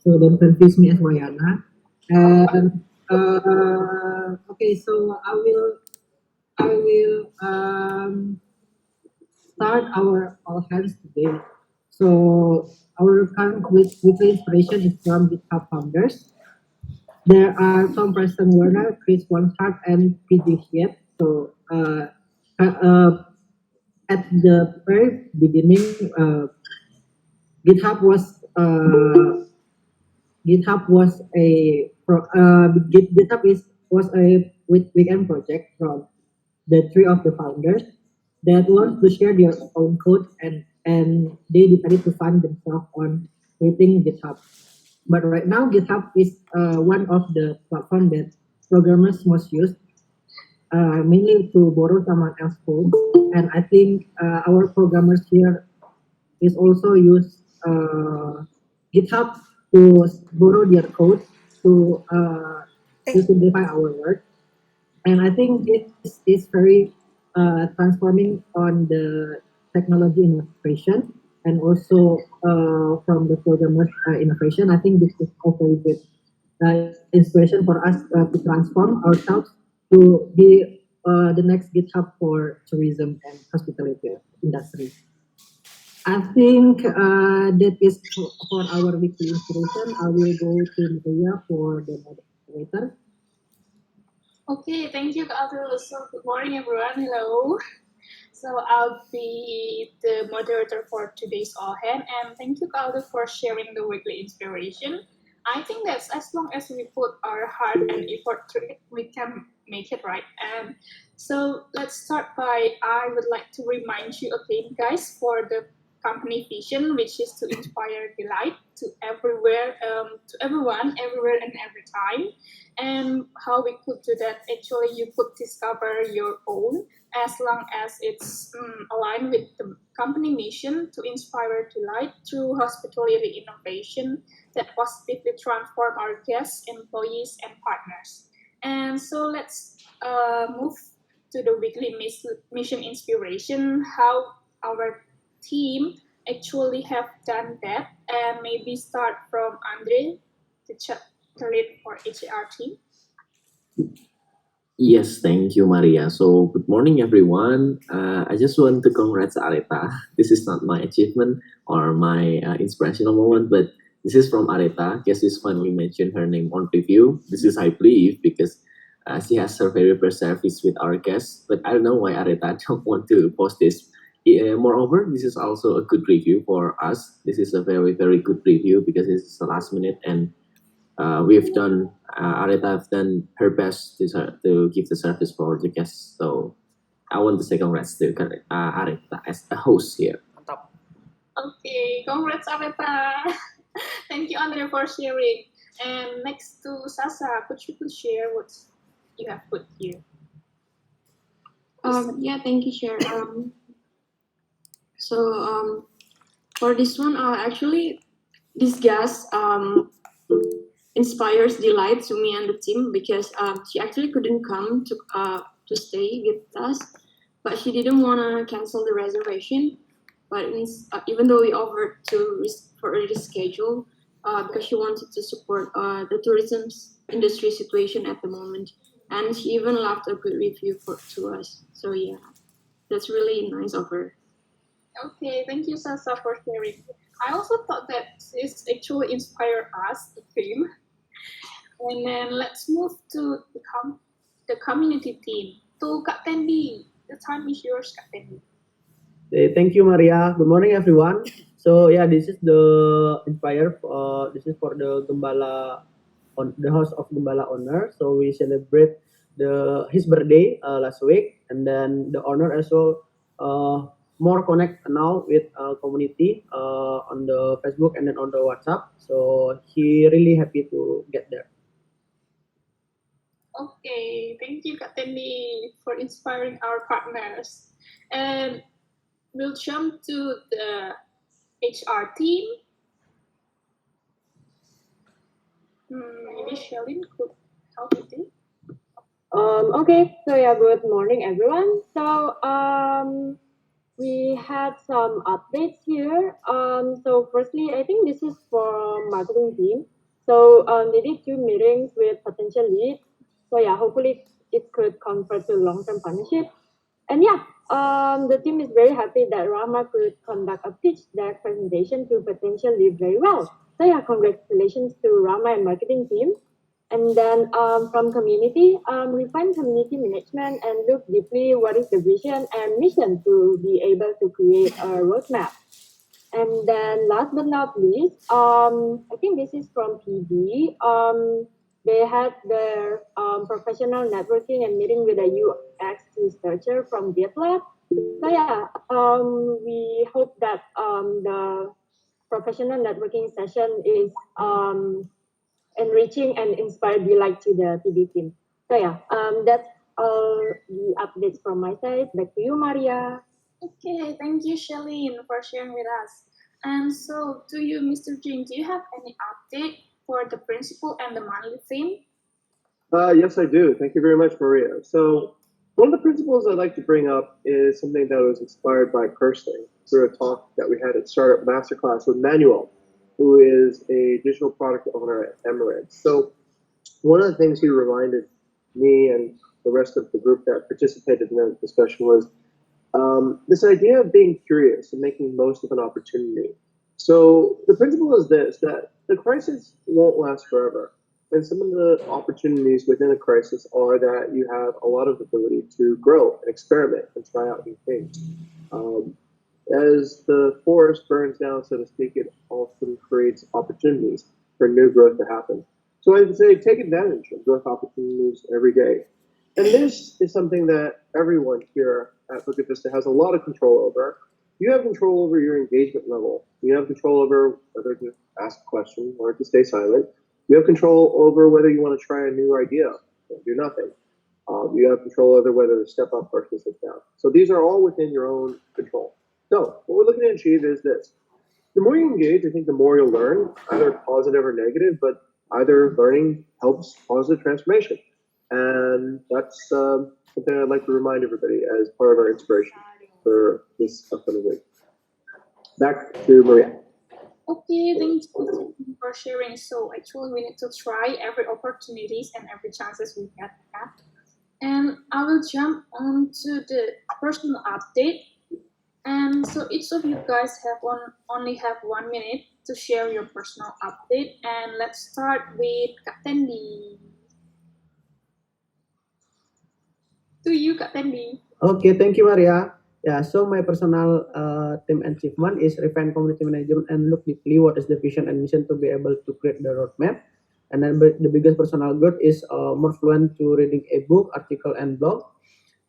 So don't confuse me as Wayana. And okay, so I will start our all hands today. So our current weekly inspiration is from GitHub founders. There are Tom Preston Werner, Chris Wanhart, and PG Hiet. So at the very beginning, GitHub was GitHub was a GitHub was a weekend project from the three of the founders that want to share their own code, and they decided to fund themselves on creating GitHub. But right now, GitHub is one of the platform that programmers most use, mainly to borrow someone else's code. And I think our programmers here is also use GitHub to borrow their code to simplify our work. And I think this is very transforming on the technology innovation and also from the programmers innovation. I think this is also a good inspiration for us to transform ourselves to be the next GitHub for tourism and hospitality industry. I think that is for our weekly inspiration. I will go to Maria for the moderator. Okay, thank you, Aldo. So, good morning, everyone. Hello. So, I'll be the moderator for today's All Hand, and thank you, Aldo, for sharing the weekly inspiration. I think that as long as we put our heart and effort to it, we can make it right. And so, let's start by I would like to remind you again, guys, for the company vision, which is to inspire delight to everywhere, to everyone, everywhere, and every time. And how we could do that, actually you could discover your own as long as it's aligned with the company mission to inspire delight through hospitality innovation that positively transform our guests, employees, and partners. And so let's move to the weekly mission inspiration, how our team actually have done that, and maybe start from Andre, the lead for HR team. Yes, thank you, Maria. So, good morning, everyone. I just want to congratulate Areta. This is not my achievement or my inspirational moment, but this is from Areta. Guess this finally mentioned her name on review. This is, I believe, because she has her very best service with our guests. But I don't know why Areta don't want to post this. Moreover, this is also a good review for us. This is a very, very good review because this is the last minute, and we've done Areta have done her best to give the service for the guests. So I want to say congrats to Areta as a host here. Okay, congrats, Areta. Thank you, Andre, for sharing. And next to Sasa, could you please share what you have put here? Yeah, thank you, Cher. For this one, actually, this guest inspires delight to me and the team because she actually couldn't come to stay with us, but she didn't want to cancel the reservation. But even though we offered for a reschedule, because she wanted to support the tourism industry situation at the moment, and she even left a good review to us. So yeah, that's really nice of her. Okay, thank you, Sasa, for sharing. I also thought that this actually inspired us, the team. And then let's move to the community team. To Kak Tendi, the time is yours, Kak Tendi. Thank you, Maria. Good morning, everyone. So yeah, this is the inspire. This is for the Gembala, on the house of Gembala owner. So we celebrate his birthday last week, and then the owner as well more connect now with community on the Facebook and then on the WhatsApp. So he really happy to get there. Okay, thank you, Kak Tendi, for inspiring our partners. And we'll jump to the HR team. Maybe Shelin could help with it. Okay, so yeah, good morning, everyone. So we had some updates here. So firstly, I think this is for marketing team. So they did 2 meetings with potential leads. So yeah, hopefully it could convert to long-term partnership. And yeah, the team is very happy that Rama could conduct a pitch deck presentation to potential leads very well. So yeah, congratulations to Rama and marketing team. And then from community, refine community management and look deeply what is the vision and mission to be able to create a roadmap. And then last but not least, I think this is from PD. They had their professional networking and meeting with a UX researcher from GitLab. So yeah, we hope that the professional networking session is enriching and inspired you like to the PD team. So yeah, that's all the updates from my side. Back to you, Maria. Okay, thank you, Shalene, for sharing with us. And so, to you, Mr. Jing, do you have any update for the principal and the monthly theme? Yes, I do. Thank you very much, Maria. So, one of the principles I'd like to bring up is something that was inspired by personally through a talk that we had at Startup Masterclass with Manuel, who is a digital product owner at Emirates. So, one of the things he reminded me and the rest of the group that participated in the discussion was this idea of being curious and making most of an opportunity. So the principle is this, that the crisis won't last forever. And some of the opportunities within a crisis are that you have a lot of ability to grow and experiment and try out new things. As the forest burns down, so to speak, it often creates opportunities for new growth to happen. So I would say take advantage of growth opportunities every day. And this is something that everyone here at Bukit Vista has a lot of control over. You have control over your engagement level. You have control over whether to ask a question or to stay silent. You have control over whether you want to try a new idea or do nothing. You have control over whether to step up versus sit down. So these are all within your own control. So what we're looking to achieve is this. The more you engage, I think the more you'll learn, either positive or negative, but either learning helps positive transformation. And that's something I'd like to remind everybody as part of our inspiration for this upcoming week. Back to Maria. Okay, thank you for sharing. So actually, we need to try every opportunities and every chances we get at. And I will jump on to the personal update. And so each of you guys only have 1 minute to share your personal update. And let's start with Kak Tendi. To you, Kak Tendi. Okay, thank you, Maria. Yeah, so my personal team achievement is refine community management and look deeply what is the vision and mission to be able to create the roadmap. And then the biggest personal growth is more fluent to reading a book, article, and blog.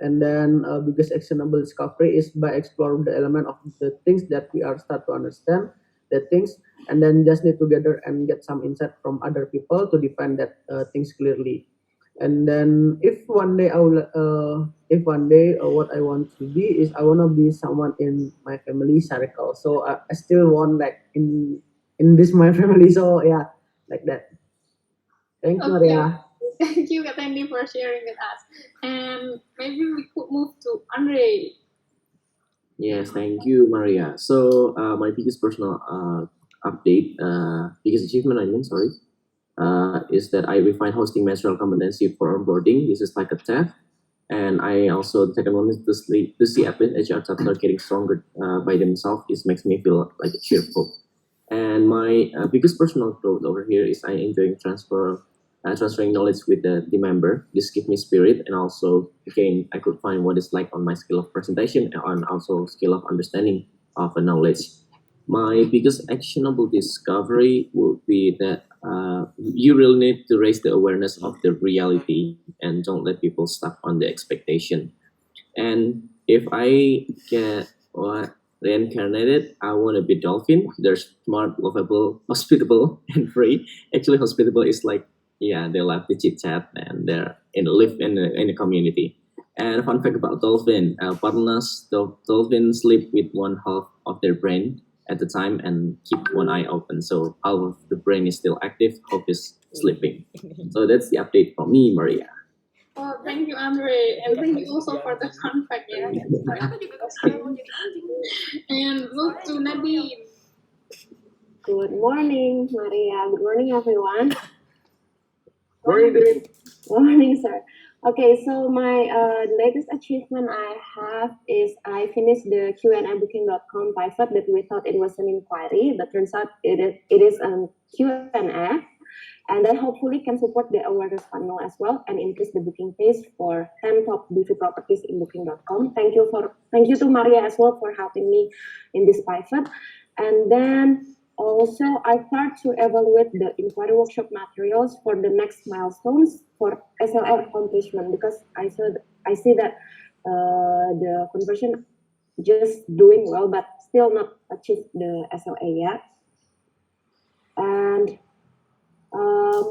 And then biggest actionable discovery is by exploring the element of the things that we are start to understand the things, and then just need to gather and get some insight from other people to define that things clearly. And then if one day what I want to be is I want to be someone in my family circle. So I still want like in this my family. So yeah, like that. Thank you, Okay. Maria. Thank you, Kak Tendi, for sharing with us. And maybe we could move to Andre. Yes, thank you, Maria. So my biggest personal update, biggest achievement, I mean, sorry, is that I refined hosting menstrual competency for onboarding. This is like a test. And I also, the second one is to see at least HR staff are getting stronger by themselves. It makes me feel like cheerful. And my biggest personal growth over here is I enjoying transferring knowledge with the team member. This gives me spirit, and also again I could find what it's like on my skill of presentation and also skill of understanding of a knowledge. My biggest actionable discovery would be that you really need to raise the awareness of the reality and don't let people stuck on the expectation. And if I get reincarnated, I want to be dolphin. They're smart, lovable, hospitable, and free. Actually, hospitable is like, yeah, they love to chit chat and they're live in the community. And fun fact about dolphin, partners, dolphins sleep with one half of their brain at the time and keep one eye open. So half of the brain is still active, half is sleeping. So that's the update from me, Maria. Oh, Thank you, Andre, and thank you also for the fun fact. Yeah, and move to Nadine. Good morning, Maria. Good morning, everyone. Morning, Dean. Morning, sir. Okay, so my latest achievement I have is I finished the Q&A Booking.com pivot that we thought it was an inquiry, but turns out it is a Q&A, and that hopefully can support the awareness funnel as well and increase the booking pace for 10 top BV properties in Booking.com. Thank you to Maria as well for helping me in this pivot, and then. Also, I start to evaluate the inquiry workshop materials for the next milestones for SLA accomplishment because I see that the conversion just doing well, but still not achieve the SLA yet. And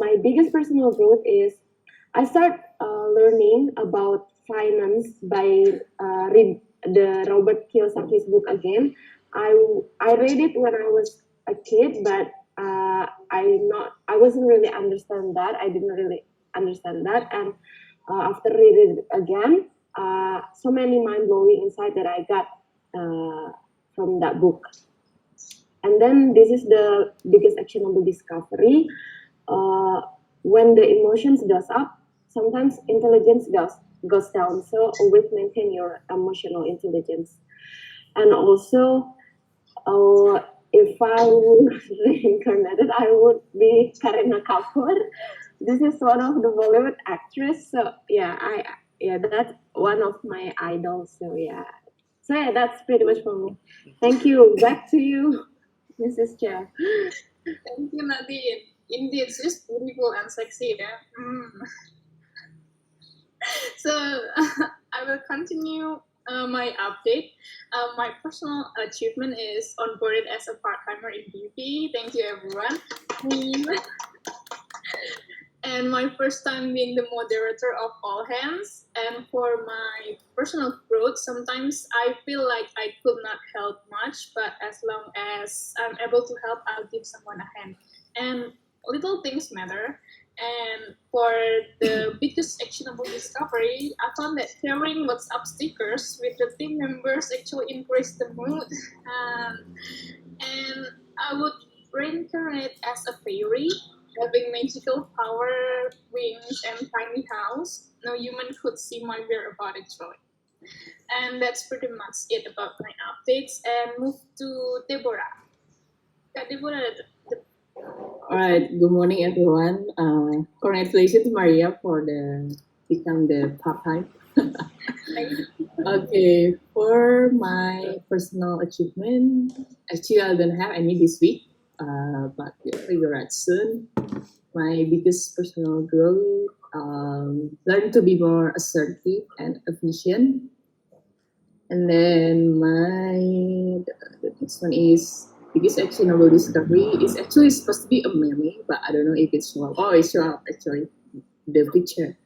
my biggest personal growth is I start learning about finance by read the Robert Kiyosaki's book again. I read it when I was a kid, but I wasn't really understand that. I didn't really understand that, and after reading it again, so many mind blowing insight that I got from that book. And then this is the biggest actionable discovery. When the emotions goes up, sometimes intelligence goes down. So always maintain your emotional intelligence. And also, if I would reincarnated, I would be Kareena Kapoor. This is one of the Bollywood actress. So yeah, that's one of my idols. So yeah, that's pretty much from me. Thank you. Back to you, Mrs. Chair. Thank you, Nadine. Indeed, she's beautiful and sexy. Yeah. So I will continue my update. My personal achievement is onboarded as a part-timer in BP. Thank you, everyone. And my first time being the moderator of All Hands. And for my personal growth, sometimes I feel like I could not help much, but as long as I'm able to help, I'll give someone a hand. And little things matter. And for the biggest actionable discovery, I found that sharing WhatsApp stickers with the team members actually increased the mood. And I would reincarnate as a fairy, having magical power, wings, and tiny house. No human could see my whereabouts actually. And that's pretty much it about my updates. And move to Deborah. Deborah, All right. Good morning, everyone. Congratulations, Maria, for become the part-time. Okay. For my personal achievement, actually, I don't have any this week, but we'll figure out soon. My biggest personal growth: learn to be more assertive and efficient. And then the next one is biggest actionable discovery is actually supposed to be a meme, but I don't know if it's show up. Oh, it's show up actually. The picture.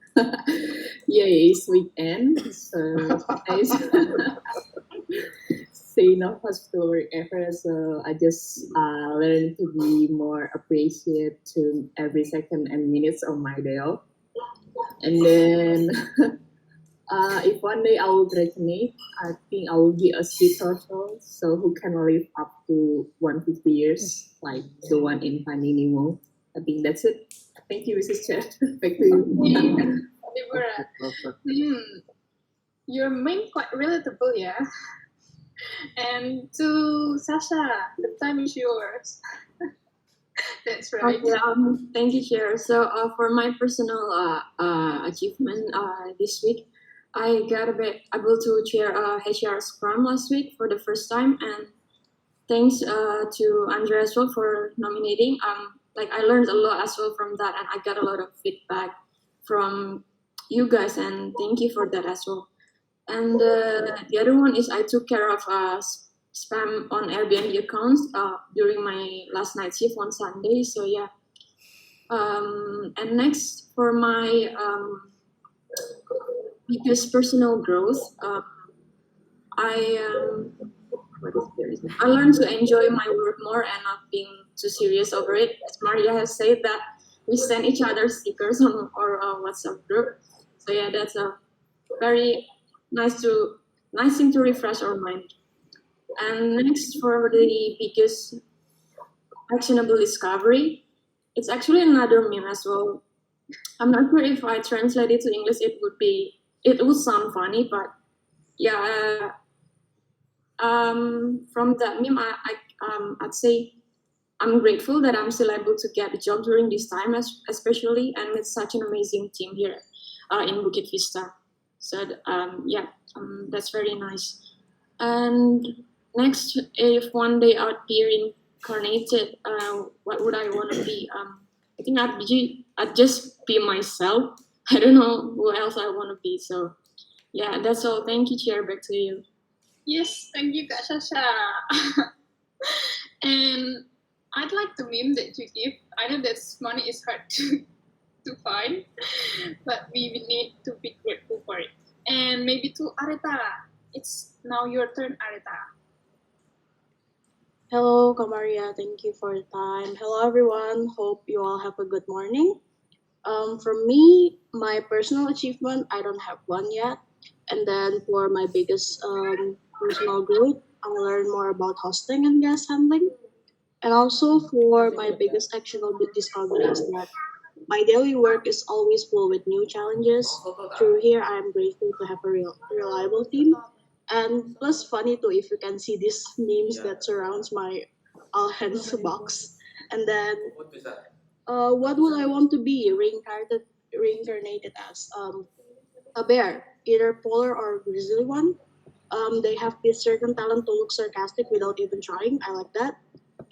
Yeah, it's weekend, so I say no hospital work ever. So I just learned to be more appreciative to every second and minutes of my day off. And then if one day I will graduate, I think I will be a sea turtle, so who can live up to 150 years, like the one in Finding Nemo. I think that's it. Thank you, Mrs. Chair. Back to you. Deborah, your main quite relatable, yeah. And to Sasha, the time is yours. That's right. Okay, thank you, Chair. So for my personal achievement this week, I got able to chair HR Scrum last week for the first time, and thanks to Andrea as well for nominating. Like I learned a lot as well from that, and I got a lot of feedback from you guys, and thank you for that as well. And the other one is I took care of spam on Airbnb accounts during my last night shift on Sunday. So yeah. And next for my biggest personal growth, I learned to enjoy my work more and not being too serious over it. As Maria has said that we send each other stickers on our WhatsApp group. So yeah, that's a very nice thing to refresh our mind. And next, for the biggest actionable discovery, it's actually another meme as well. I'm not sure if I translate it to English, it would sound funny, but yeah, from that meme, I'd say I'm grateful that I'm still able to get a job during this time, especially, and with such an amazing team here in Bukit Vista. So yeah, that's very nice. And next, if one day I'd be reincarnated, what would I want to be? I think I'd just be myself. I don't know who else I want to be. So yeah, that's all. Thank you, Chair. Back to you. Yes, thank you, Kak Sasha. And I'd like the meme that you give. I know that money is hard to find, but we will need to be grateful for it. And maybe to Areta. It's now your turn, Areta. Hello, Kamaria. Thank you for the time. Hello, everyone. Hope you all have a good morning. For me, my personal achievement, I don't have one yet. And then for my biggest personal growth, I learned more about hosting and guest handling. And also for my biggest actionable discovery is that my daily work is always full with new challenges. Through here, I am grateful to have a reliable team. And plus funny too if you can see these memes that surrounds my all hands box. And then what would I want to be reincarnated as? A bear, either polar or grizzly one. They have this certain talent to look sarcastic without even trying. I like that.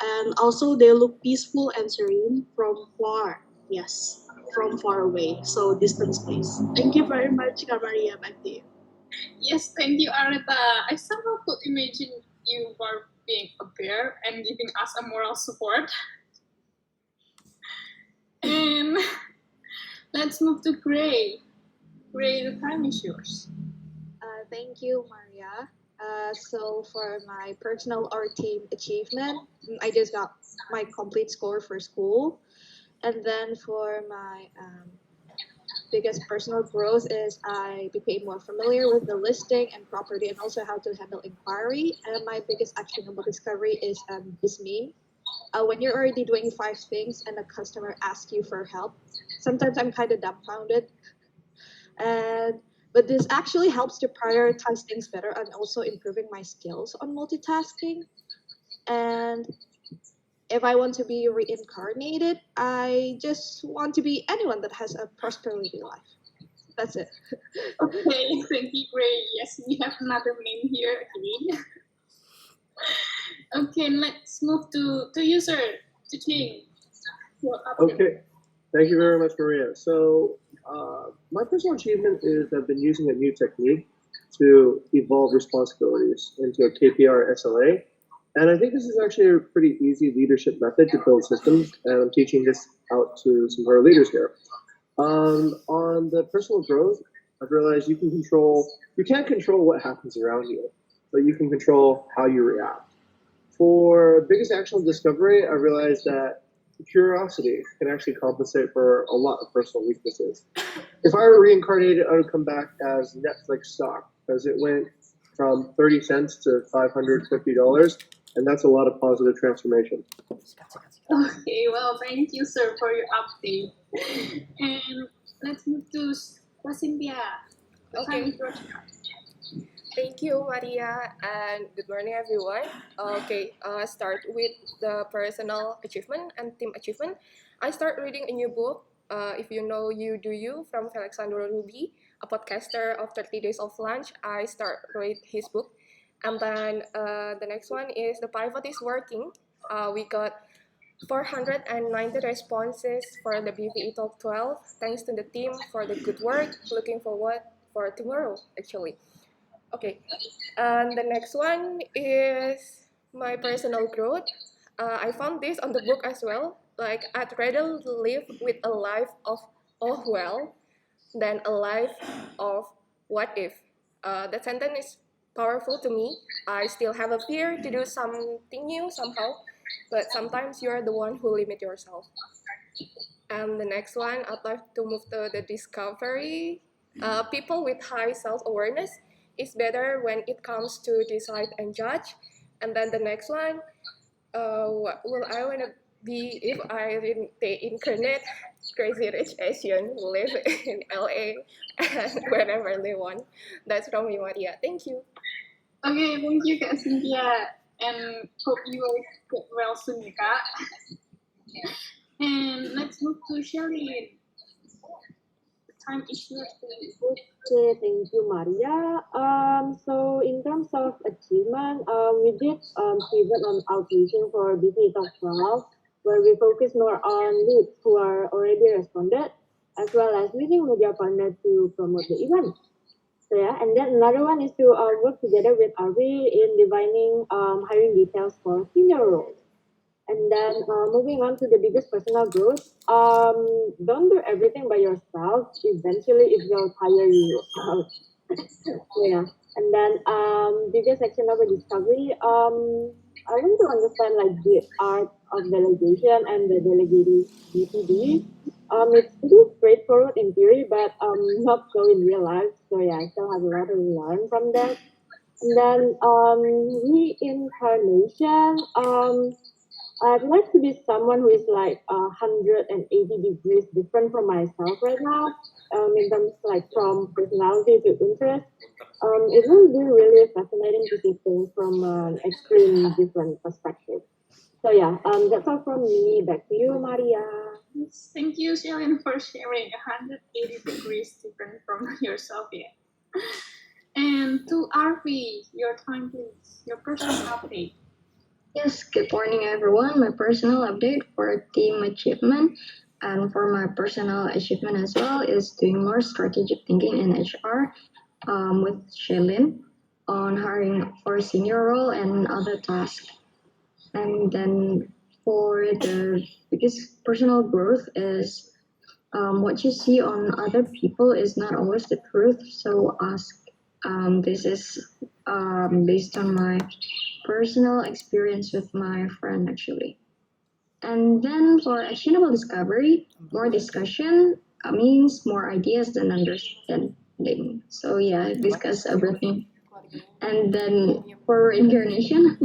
And also they look peaceful and serene from far. Yes, from far away. So distance place. Thank you very much, Kamaria. Back to you. Yes, thank you, Areta. I somehow could imagine you were being a bear and giving us a moral support. And let's move to Gray. Gray, the time is yours. Thank you, Maria. So for my personal or team achievement, I just got my complete score for school. And then for my biggest personal growth is I became more familiar with the listing and property and also how to handle inquiry. And my biggest actionable discovery is this meme. When you're already doing 5 things and a customer asks you for help, sometimes I'm kind of dumbfounded. And but this actually helps to prioritize things better and also improving my skills on multitasking. And if I want to be reincarnated, I just want to be anyone that has a prosperity life. That's it. Okay, thank you, Gray. Yes, we have another meme here again. Okay, let's move to user, to Ting. Okay, thank you very much, Maria. So, my personal achievement is I've been using a new technique to evolve responsibilities into a KPR SLA. And I think this is actually a pretty easy leadership method to build systems, and I'm teaching this out to some of our leaders here. On the personal growth, I've realized you can't control what happens around you, but you can control how you react. For biggest actionable discovery, I realized that curiosity can actually compensate for a lot of personal weaknesses. If I were reincarnated, I would come back as Netflix stock because it went from 30 cents to $550, and that's a lot of positive transformation. Okay, well, thank you, sir, for your update. And let's move to Cynthia. Okay. Thank you, Maria, and good morning, everyone. Okay, start with the personal achievement and team achievement. I start reading a new book, If You Know You Do You, from Alexander Ruby, a podcaster of 30 Days of Lunch. I start read his book. And then the next one is The Pivot is Working. We got 490 responses for the BVE Talk 12. Thanks to the team for the good work. Looking forward for tomorrow, actually. Okay, and the next one is my personal growth. I found this on the book as well. Like, I'd rather live with a life of oh well than a life of what if. That sentence is powerful to me. I still have a fear to do something new somehow, but sometimes you're the one who limit yourself. And the next one, I'd like to move to the discovery. People with high self-awareness is better when it comes to decide and judge. And then the next one, what will I want to be if I reincarnate? Crazy Rich Asian who live in LA and wherever they want. That's from me, Maria. Thank you. Okay, thank you Kak Cynthia, and hope you will get well soon ya Kak. And let's move to Shelly. The time is yours, please. Okay, thank you, Maria. So in terms of achievement, we did pivot on outreaching for Business Talk 12, where we focus more on leads who are already responded, as well as using media partners to promote the event. So yeah, and then another one is to work together with Ari in defining hiring details for senior roles. And then moving on to the biggest personal growth, don't do everything by yourself. Eventually, it will tire you out. Yeah. And then biggest section of a discovery, I want to understand like the art of delegation and the delegating DPD. It's pretty straightforward in theory, but not so in real life. So yeah, I still have a lot to learn from that. And then reincarnation. I'd like to be someone who is like 180 degrees different from myself right now, in terms like from personality to interest. It will be really fascinating to see things from an extreme different perspective. So yeah, that's all from me. Back to you, Maria. Yes, thank you, Shelly, for sharing 180 degrees different from yourself. Yeah. And to RV, your time, please. Your personal update. Yes, good morning everyone. My personal update for team achievement and for my personal achievement as well is doing more strategic thinking in HR with Shailin on hiring for senior role and other tasks. And then for the biggest personal growth is what you see on other people is not always the truth. So ask. This is based on my personal experience with my friend actually. And then for actionable discovery, more discussion means more ideas than understanding. So yeah, discuss everything. And then for reincarnation,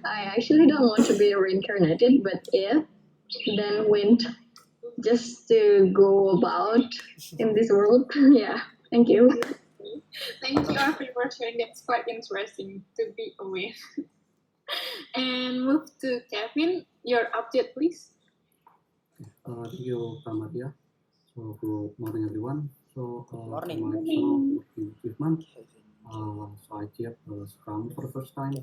I actually don't want to be reincarnated, but if then went just to go about in this world. Yeah, thank you. Thank you, RV, for sharing. That's quite interesting to be aware. And move to Kevin. Your update, please. Thank you, Maria. So, good morning, everyone. So, Morning. my personal achievement, so I achieved Scrum for the first time.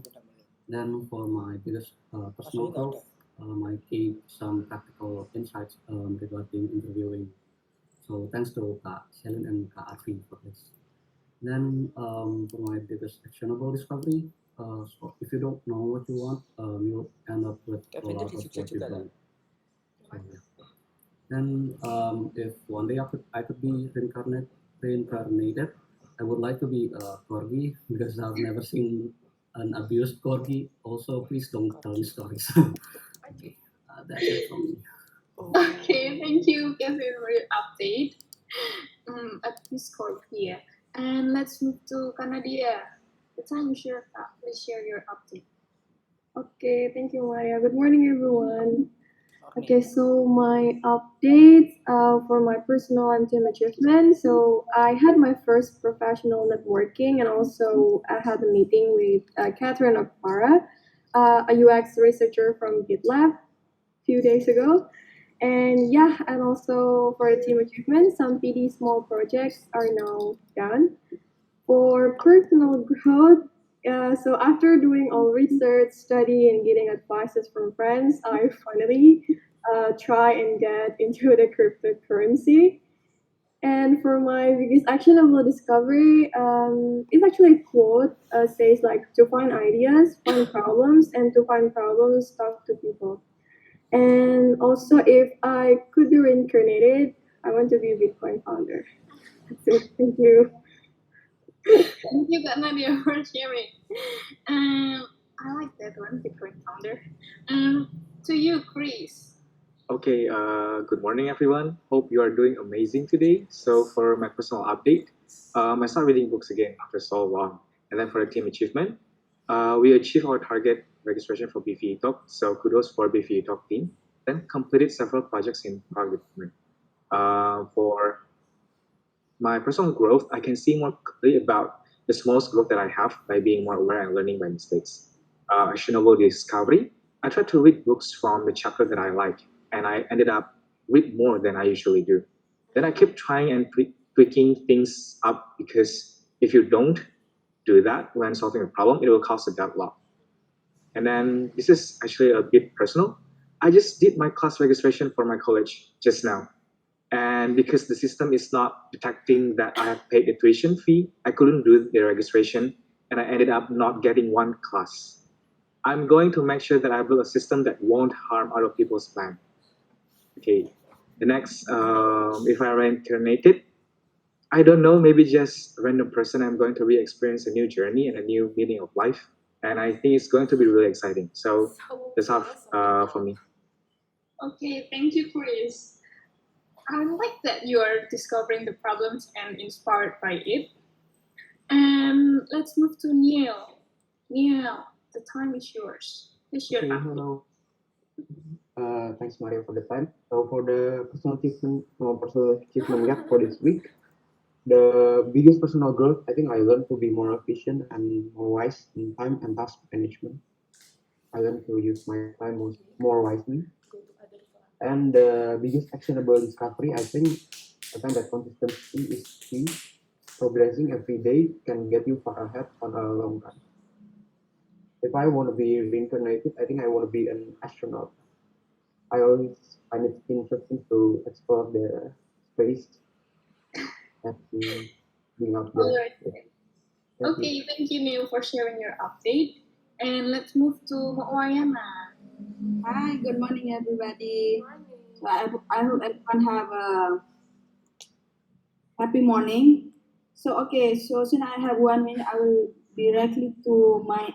Then, for my biggest personal growth, I gained some practical insights regarding interviewing. So, thanks to Kak Selin and Kak Arfi for this. Then, for my biggest actionable discovery, so if you don't know what you want, you'll end up with a Kevin lot jadi of sukses what you juga kan? don't. So, yeah. Then, if one day I could be reincarnated, I would like to be a corgi because I've never seen an abused corgi. Also, please don't tell me stories. Okay, that's it from me. Okay, thank you, Kevin, for your update. At this score here. And let's move to Kanadia. The time is yours. Please share your update. Okay, thank you, Maria. Good morning, everyone. Okay, so my updates for my personal and team achievement. So I had my first professional networking, and also I had a meeting with Catherine Okpara, a UX researcher from GitLab, a few days ago. And yeah, and also for the team achievement, some PD small projects are now done. For personal growth, so after doing all research, study, and getting advices from friends, I finally try and get into the cryptocurrency. And for my biggest actionable discovery, it's actually a quote says like to find ideas, find problems, and to find problems, talk to people. And also, if I could be reincarnated, I want to be a Bitcoin founder. That's it. Thank you. Thank you, Kak Nadia, for sharing. I like that one, Bitcoin founder. To you, Chris. Okay, good morning, everyone. Hope you are doing amazing today. So, for my personal update, I started reading books again after so long. And then for the team achievement, we achieved our target registration for BVE Talk. So, kudos for BVE Talk team. Then completed several projects in product development. For my personal growth, I can see more clearly about the smallest growth that I have by being more aware and learning by mistakes. Actionable discovery. I try to read books from the chapter that I like, and I ended up read more than I usually do. Then I keep trying and tweaking things up because if you don't do that when solving a problem, it will cause a deadlock. And then this is actually a bit personal. I just did my class registration for my college just now. And because the system is not detecting that I have paid the tuition fee, I couldn't do the registration and I ended up not getting one class. I'm going to make sure that I build a system that won't harm other people's plan. Okay. The next, if I reincarnated, I don't know, maybe just a random person, I'm going to re-experience a new journey and a new meaning of life. And I think it's going to be really exciting. So that's all for me. Okay, thank you, Chris. I like that you are discovering the problems and inspired by it. And let's move to Neil. Neil, the time is yours. Please share Okay, update. hello. Thanks Maria for the time. So for the personal achievement gap for this week, the biggest personal growth, I think I learned to be more efficient and more wise in time and task management. I learned to use my time more wisely. And the biggest actionable discovery, I find that consistency is key. Progressing every day can get you far ahead on a long run. If I want to be reincarnated, I think I want to be an astronaut. I always find it interesting to explore the space and being out there. All right. Thank Okay, thank you, Neil, for sharing your update. And let's move to Wayana. Hi, good morning, everybody. So I hope everyone have a happy morning. So okay, so since I have 1 minute, I will directly to my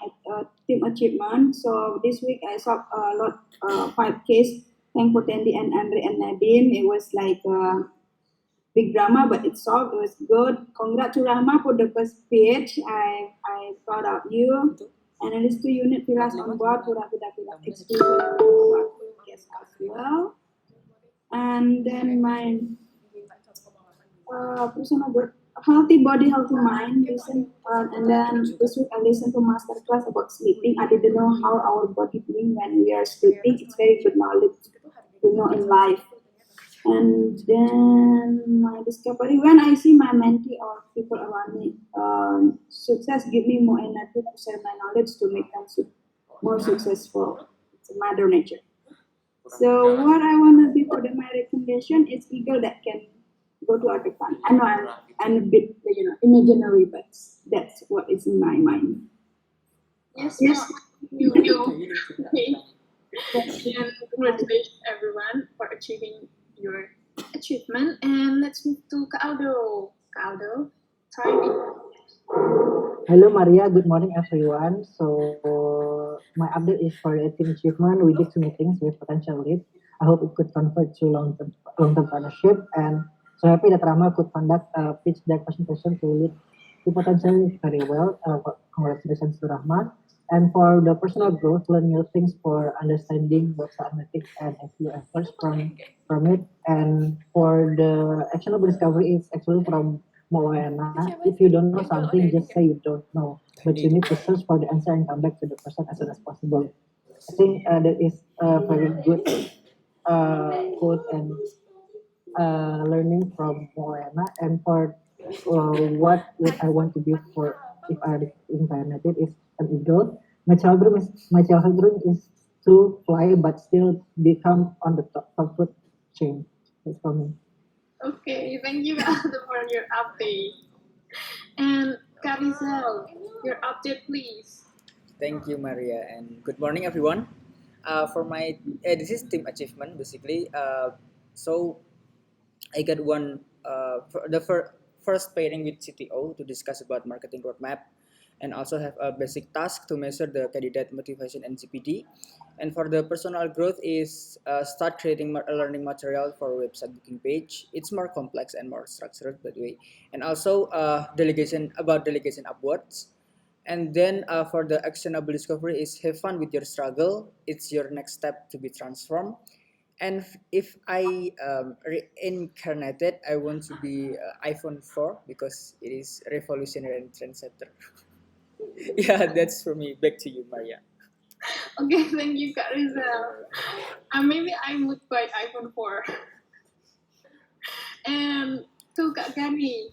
team achievement. So this week I saw a lot 5Ks. Thank for Tandy and Andre and Nadine. It was like big drama, but it solved. It was good. Congrats to Rama for the first page. I proud of you. And then these 2 unit pillars on board. Pura experience as well. And then my personal growth, healthy body, healthy mind. Listen, and then this week I listened to master class about sleeping. I didn't know how our body doing when we are sleeping. It's very good knowledge to know in life. And then my discovery, when I see my mentee or people around me, success give me more energy to share my knowledge to make them more successful. It's a mother nature. So what I want to be for my recommendation is eagle that can go to other planet. I know I'm a bit imaginary, but that's what is in my mind. Yes, you. Okay. And congratulations, everyone, for achieving your achievement. And let's move to Kaaldo. Kaaldo, time is Hello Maria, good morning everyone. So my update is for the team achievement. We did 2 meetings with potential leads. I hope it could convert to long-term partnership, and so happy that Rama could conduct a pitch deck presentation to lead to potential leads very well. Congratulations to Rama. And for the personal growth, learn new things for understanding what's analytics and a few efforts from it. And for the actionable discovery, it's actually from Moana. If you don't know something, just say you don't know. But you need to search for the answer and come back to the person as soon as possible. I think that is a very good quote and learning from Moana. And for what would I want to be for if I incarnated is an eagle. My childhood is to fly, but still become on the top food chain. That's for me. okay. Thank you, Kaaldo, for your update. And Carizal, your update, please. Thank you, Maria, and good morning, everyone. For my this is team achievement basically. So I got one first pairing with CTO to discuss about marketing roadmap, and also have a basic task to measure the candidate motivation and GPD. And for the personal growth is start creating learning material for website booking page. It's more complex and more structured, by the way. And also delegation upwards. And then for the actionable discovery is have fun with your struggle. It's your next step to be transformed. And if I reincarnated, I want to be iPhone 4 because it is revolutionary and trendsetter. Yeah, that's for me. Back to you, Maria. Okay, thank you, Kak Rizal. Maybe I would buy iPhone 4. And to Kak Gani.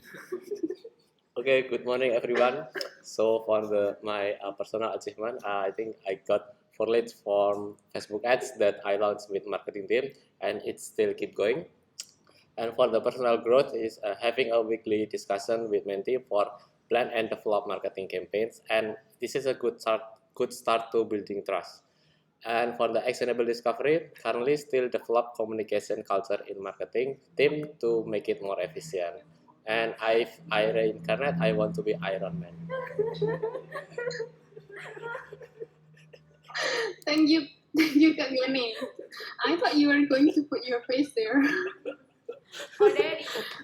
Okay, good morning everyone. So for my personal achievement, I think I got 4 leads from Facebook ads that I launched with marketing team, and it still keep going. And for the personal growth is having a weekly discussion with mentee for plan and develop marketing campaigns, and this is a good start to building trust. And for the actionable discovery, currently still develop communication culture in marketing team to make it more efficient. And if I reincarnate, I want to be Iron Man. Thank you, Kak Gani. I thought you were going to put your face there.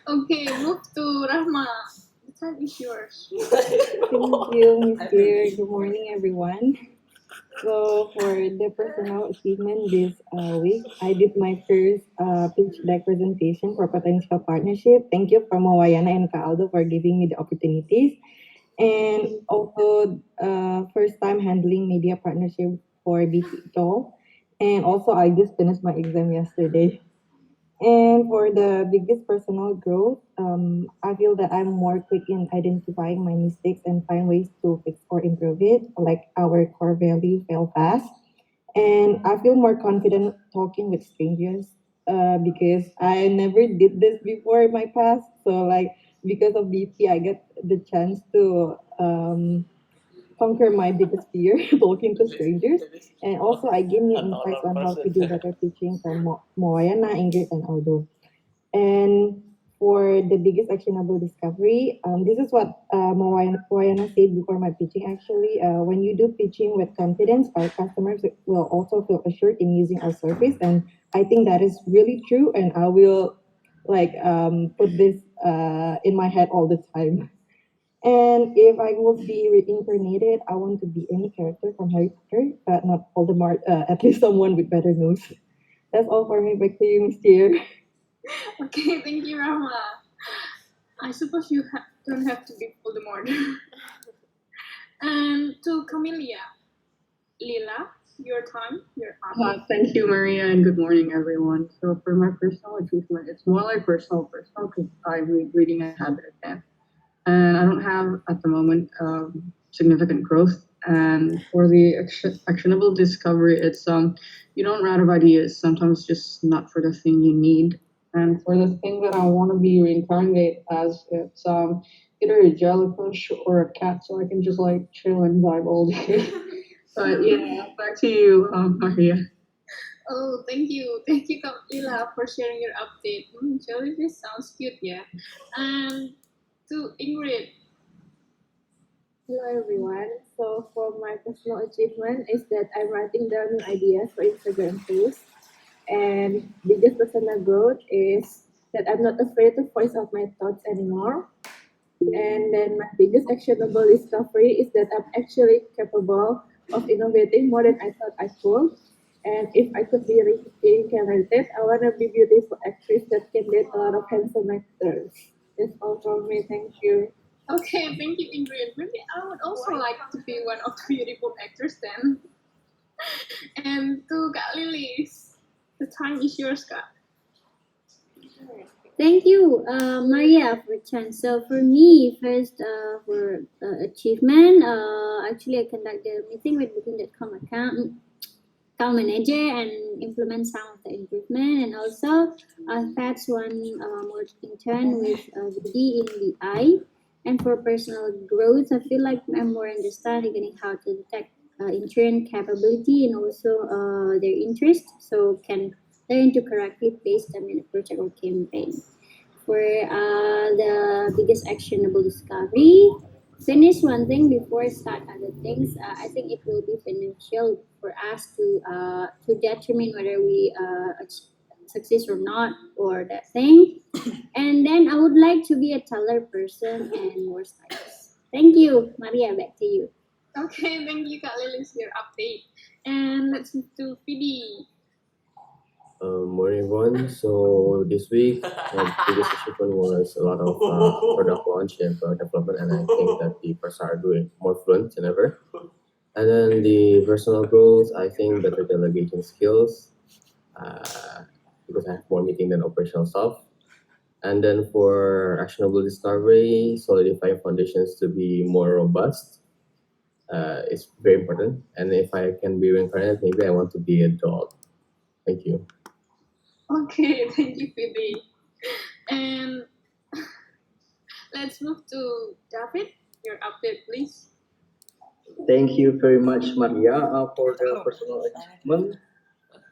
Okay, move to Rahma. The time is yours. Thank you, Miss Dear. Good morning, everyone. So for the personal achievement this week, I did my first pitch deck presentation for potential partnership. Thank you from Mawayana and Kaaldo for giving me the opportunities. And also first time handling media partnership for BPO. And also I just finished my exam yesterday. And for the biggest personal growth, I feel that I'm more quick in identifying my mistakes and find ways to fix or improve it. Like our core value, fail fast. And I feel more confident talking with strangers because I never did this before in my past. So like because of BP, I get the chance to conquer my biggest fear, talking to strangers. And also, I gain new insights on how to do better pitching from Moana, Ingrid, and Aldo. And for the biggest actionable discovery, this is what Moana said before my pitching actually. When you do pitching with confidence, our customers will also feel assured in using our service. And I think that is really true. And I will like put this in my head all the time. And if I would be reincarnated, I want to be any character from Harry Potter, but not Voldemort, at least someone with better nose. That's all for me. Back to you, Miss Dear. Okay, thank you, Rahma. I suppose you don't have to be Voldemort. And to Camelia, Lila, your time, your Thank you, Maria, and good morning, everyone. So for my personal achievement, it's more like personal because I read reading a habit again, and I don't have at the moment significant growth. And for the actionable discovery, it's you don't run out of ideas. Sometimes just not for the thing you need. And for the thing that I want to be reincarnated as, it's either a jellyfish or a cat, so I can just like chill and vibe all day. But yeah, back to you, Maria. Oh, thank you, Lila, for sharing your update. Jellyfish sounds cute, yeah. And to Ingrid. Hello, everyone. So for my personal achievement is that I'm writing down new ideas for Instagram posts. And biggest personal growth is that I'm not afraid to voice out my thoughts anymore. And then my biggest actionable discovery is that I'm actually capable of innovating more than I thought I could. And if I could be reincarnated, I want to be a beautiful actress that can date a lot of handsome actors. That's all from me. Thank you. Okay, thank you, Ingrid. Maybe I would also like to be one of the beautiful actors then. And to Kak Lilis, the time is yours, Kak. Thank you, Maria, for chance. So for me, first for achievement, actually I conducted a meeting with Booking.com account manager and implement some of the improvement, and also I've had one more intern with VD in BI. And for personal growth, I feel like I'm more understanding getting how to detect intern capability and also their interest, so can learn to correctly place them in a project or campaign. For the biggest actionable discovery, finish one thing before start other things, I think it will be beneficial for us to determine whether we succeed or not or that thing. And then I would like to be a taller person and more stylish. Thank you, Maria. Back to you. Okay, thank you Kak Lilis for your update. And let's move to PD. Morning everyone. So this week, my biggest achievement was a lot of product launch and product development, and I think that the person are doing more fluent than ever. And then the personal growth, I think better delegation skills, because I have more meeting than operational stuff. And then for actionable discovery, solidifying foundations to be more robust. It's very important. And if I can be reincarnated, maybe I want to be a dog. Thank you. Okay, thank you PD. And let's move to David. Your update, please. Thank you very much, Maria, for the personal achievement.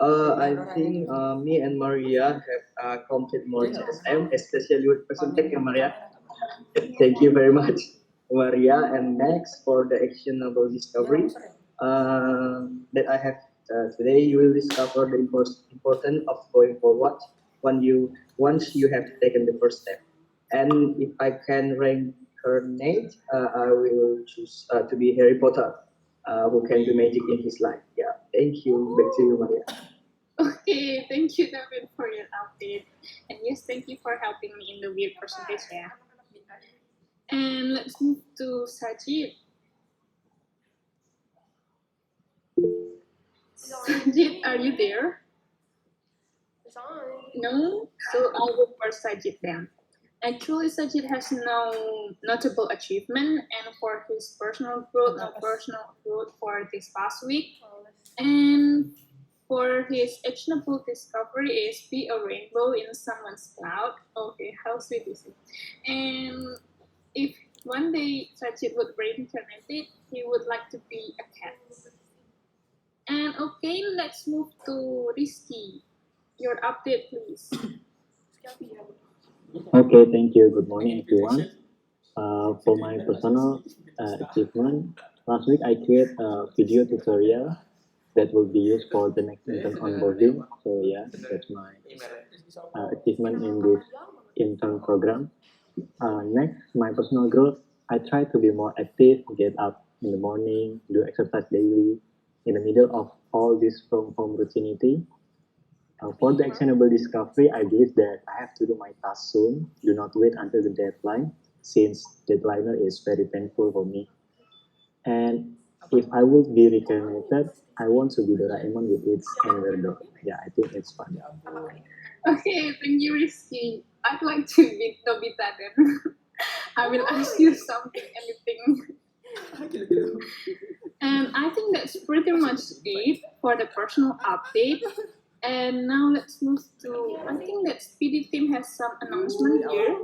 I think me and Maria have completed more CSM, especially with percentage, Maria. Thank you very much, Maria. And next for the actionable discovery that I have today, you will discover the importance of going forward once you have taken the first step. And if I can reincarnate, I will choose to be Harry Potter, who can do magic in his life. Yeah, thank you. Back to you, Maria. Okay, thank you David for your update. And yes, thank you for helping me in the weird percentage, yeah. And let's move to Sajid. Sajid, are you there? No? So I'll go for Sajid then. Actually, Sajid has no notable achievement, and for his personal growth, no personal growth for this past week. And for his actionable discovery is be a rainbow in someone's cloud. Okay, how sweet is it? And if one day Sajid would reincarnate it, he would like to be a cat. And okay, let's move to Rizky. Your update, please. Okay, thank you. Good morning, everyone. For my personal achievement, last week I created a video tutorial that will be used for the next intern onboarding. So yeah, that's my achievement in this intern program. Next, my personal growth. I try to be more active, get up in the morning, do exercise daily, in the middle of all this from home routinity. For the actionable discovery, I believe that I have to do my task soon. Do not wait until the deadline, since deadliner is very painful for me. And if I would be reincarnated, I want to be Doraemon with its anger dog. Yeah, I think it's fun. Okay, thank you, Rizky. I'd like to be Nobita then. I will ask you something, anything. And I think that's pretty much it for the personal update. And now let's move to, I think that PD team has some announcement here.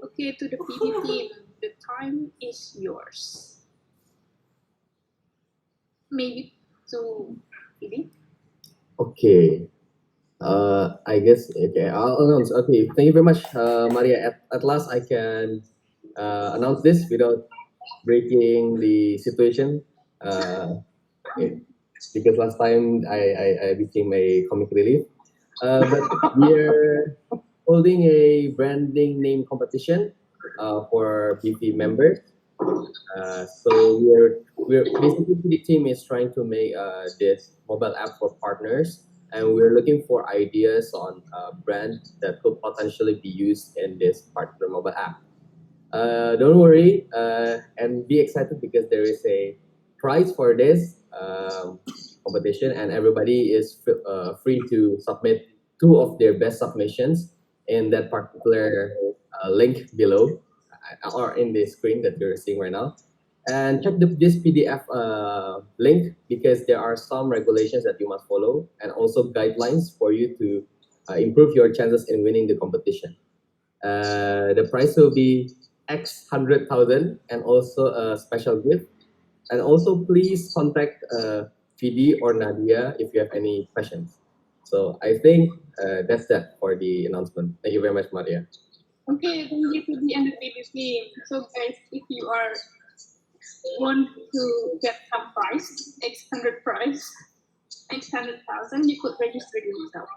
Okay, to the PD team, the time is yours. Maybe to PD. Okay. I guess okay. I'll announce. Okay, thank you very much, Maria. At last, I can announce this without breaking the situation. Because last time I became a comic relief. But we're holding a branding name competition for BP members. So we're basically the team is trying to make this mobile app for partners, and we're looking for ideas on brands that could potentially be used in this particular mobile app. Don't worry and be excited because there is a prize for this competition, and everybody is free to submit two of their best submissions in that particular link below or in the screen that you're seeing right now. And check this PDF link because there are some regulations that you must follow and also guidelines for you to improve your chances in winning the competition. The prize will be X 100,000 and also a special gift. And also please contact PD or Nadia if you have any questions. So I think that's that for the announcement. Thank you very much, Maria. Okay, then you to the end of the game. So guys, if you are want to get some prize, X100 prize, X100,000, you could register yourself.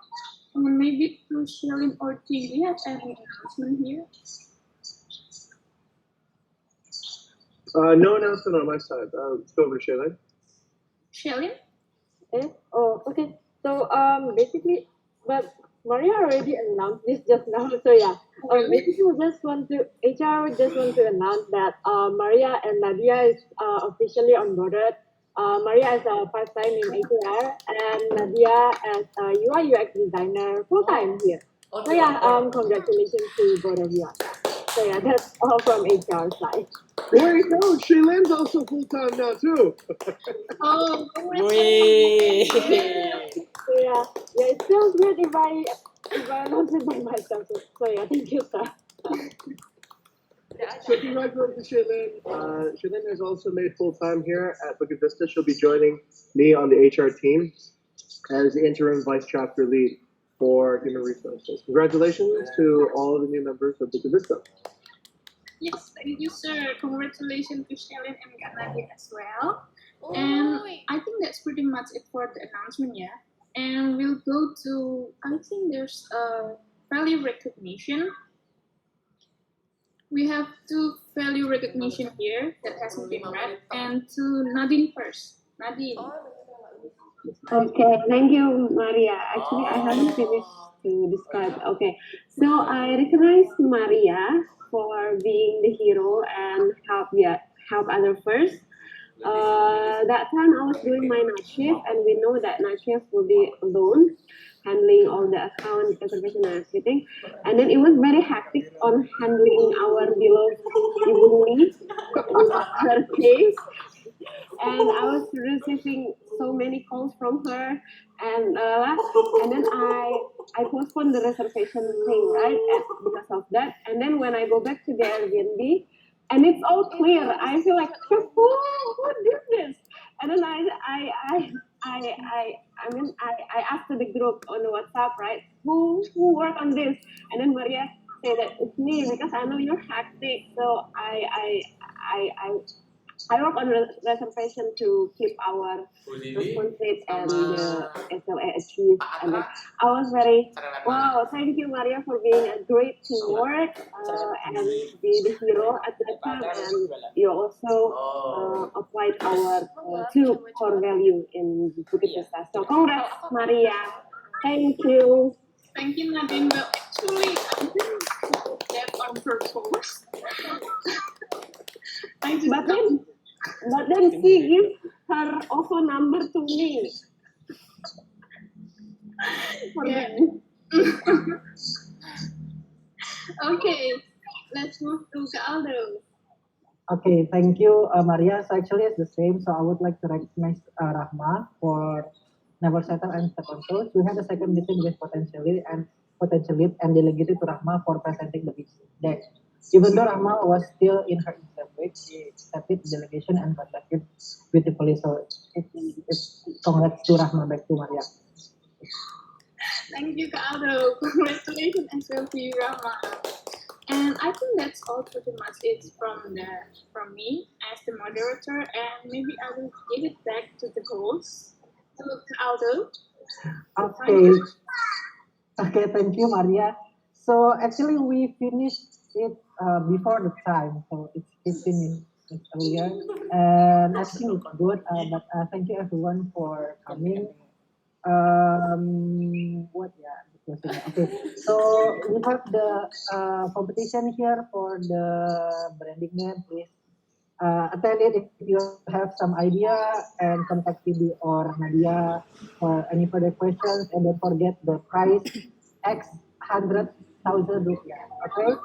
And maybe to Shelin or Tim, do you have any announcement here? No announcement on my side. Let's go over to Shaylin. Shelin? Oh, okay. So basically, but Maria already announced this just now. So yeah, basically we just want to HR just want to announce that Maria and Nadia is officially onboarded. Maria as a part-time in HR and Nadia as a UI UX designer full-time here. So yeah, congratulations to both of you. So yeah, that's all from HR side. Wait, no, Shaylin's also full time now too. Oh, So yeah, it feels good if I announce it by myself. So yeah, thank you, sir. So congratulations, Shaylin. Shaylin has also made full time here at Bukit Vista. She'll be joining me on the HR team as the interim vice chapter lead for human resources. Congratulations to all of the new members of Bukit Vista. Yes, thank you, sir. Congratulations to Shelin and Kak Nadia as well. And I think that's pretty much it for the announcement, yeah. And we'll go to, I think there's a value recognition. We have 2 value recognition here that hasn't been read, and to Nadine first. Nadine. Okay, thank you, Maria. Actually, I haven't finished to describe. Okay, so I recognize Maria for being the hero and help others first. That time I was doing my night shift, and we know that night shift will be alone, handling all the account reservation and everything. And then it was very hectic on handling our beloved Ibuni with her case. And I was receiving so many calls from her, and then I postponed the reservation thing, right, because of that. And then when I go back to the Airbnb, and it's all clear, I feel like who did this? And then I asked the group on the WhatsApp, right, who worked on this? And then Maria said that it's me because I know you're hectic, so I work on reservation to keep our response rate and the SLA achieved. And then I was very, wow, thank you, Maria, for being a great teamwork and be the hero at that time. And you also applied our 2 core value in Bukit Vista. So congrats, Maria. Thank you. Thank you, Nadine. Well, actually, I didn't put that on purpose. But then she gives her offer number to me. Yeah. Okay, let's move to Aldo. Okay, thank you, Maria. So actually, it's the same. So I would like to recognize Rahma for never settle and step on toes. We had a second meeting with potentially and delegated to Rahma for presenting the pitch deck. Even though Rahma was still in her exam week, she accepted the delegation and conducted beautifully. So it's congrats to Rahma, back to Maria. Thank you, Aldo. Congratulations as well to you, Rama. And I think that's all pretty much it from me as the moderator. And maybe I will give it back to the host, to Aldo. Okay. Okay, thank you, Maria. So actually, we finished it before the time, so it's 15 minutes earlier, and I think it's good. But thank you everyone for coming. Okay, so we have the competition here for the branding name. Please attend it if you have some idea, and contact Phoebe or Nadia for any further questions. And don't forget the prize X 100,000 rupiah. Okay,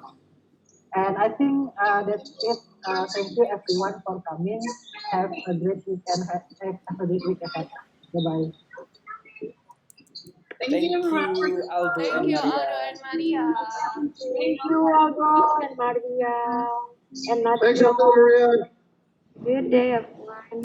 and I think that's it. Thank you everyone for coming. Have a great weekend. Have a great week ahead. Bye bye. Thank you, Aldo and Maria. Thank you, Aldo and Maria. And Thanks, Maria. Good day, everyone.